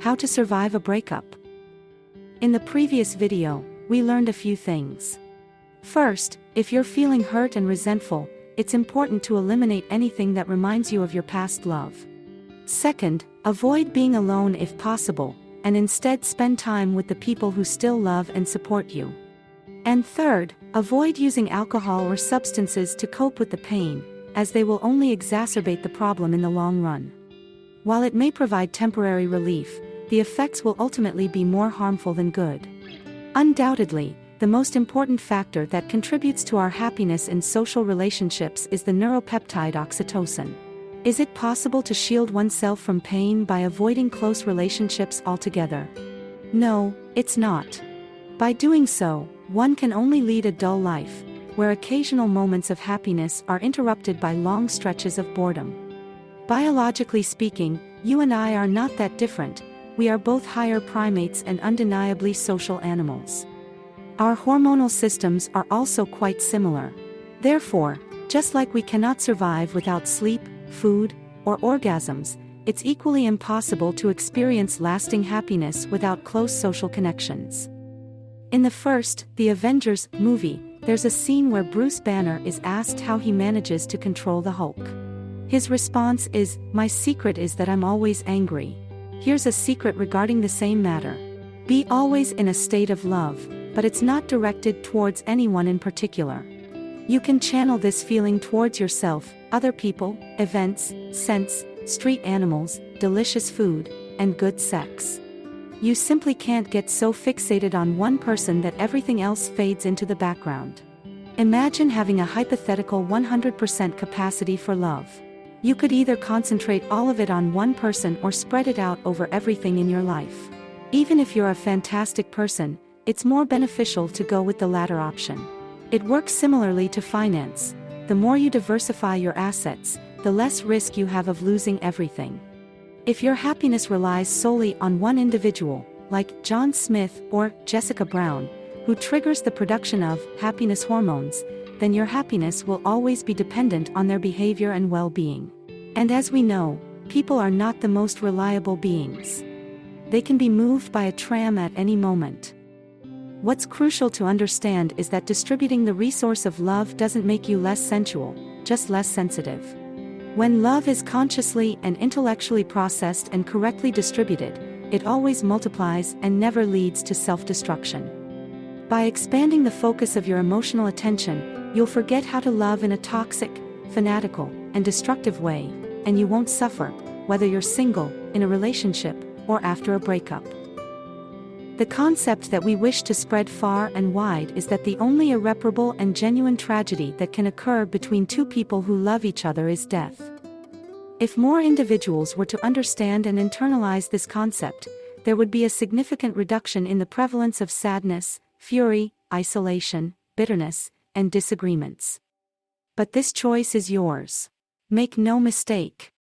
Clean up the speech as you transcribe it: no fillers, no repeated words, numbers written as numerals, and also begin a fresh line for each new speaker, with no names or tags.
How to survive a breakup. In the previous video, we learned a few things. First, if you're feeling hurt and resentful, it's important to eliminate anything that reminds you of your past love. Second, avoid being alone if possible, and instead spend time with the people who still love and support you. And third, avoid using alcohol or substances to cope with the pain, as they will only exacerbate the problem in the long run. While it may provide temporary relief, the effects will ultimately be more harmful than good. Undoubtedly, the most important factor that contributes to our happiness in social relationships is the neuropeptide oxytocin. Is it possible to shield oneself from pain by avoiding close relationships altogether? No, it's not. By doing so, one can only lead a dull life, where occasional moments of happiness are interrupted by long stretches of boredom. Biologically speaking, you and I are not that different. We are both higher primates and undeniably social animals. Our hormonal systems are also quite similar. Therefore, just like we cannot survive without sleep, food, or orgasms, it's equally impossible to experience lasting happiness without close social connections. In the first, The Avengers movie, there's a scene where Bruce Banner is asked how he manages to control the Hulk. His response is, "My secret is that I'm always angry." Here's a secret regarding the same matter. Be always in a state of love, but it's not directed towards anyone in particular. You can channel this feeling towards yourself, other people, events, scents, street animals, delicious food, and good sex. You simply can't get so fixated on one person that everything else fades into the background. Imagine having a hypothetical 100% capacity for love. You could either concentrate all of it on one person or spread it out over everything in your life. Even if you're a fantastic person, it's more beneficial to go with the latter option. It works similarly to finance. The more you diversify your assets, the less risk you have of losing everything. If your happiness relies solely on one individual, like John Smith or Jessica Brown, who triggers the production of happiness hormones, then your happiness will always be dependent on their behavior and well-being. And as we know, people are not the most reliable beings. They can be moved by a tram at any moment. What's crucial to understand is that distributing the resource of love doesn't make you less sensual, just less sensitive. When love is consciously and intellectually processed and correctly distributed, it always multiplies and never leads to self-destruction. By expanding the focus of your emotional attention, you'll forget how to love in a toxic, fanatical, and destructive way, and you won't suffer, whether you're single, in a relationship, or after a breakup. The concept that we wish to spread far and wide is that the only irreparable and genuine tragedy that can occur between two people who love each other is death. If more individuals were to understand and internalize this concept, there would be a significant reduction in the prevalence of sadness, fury, isolation, bitterness, and disagreements. But this choice is yours. Make no mistake.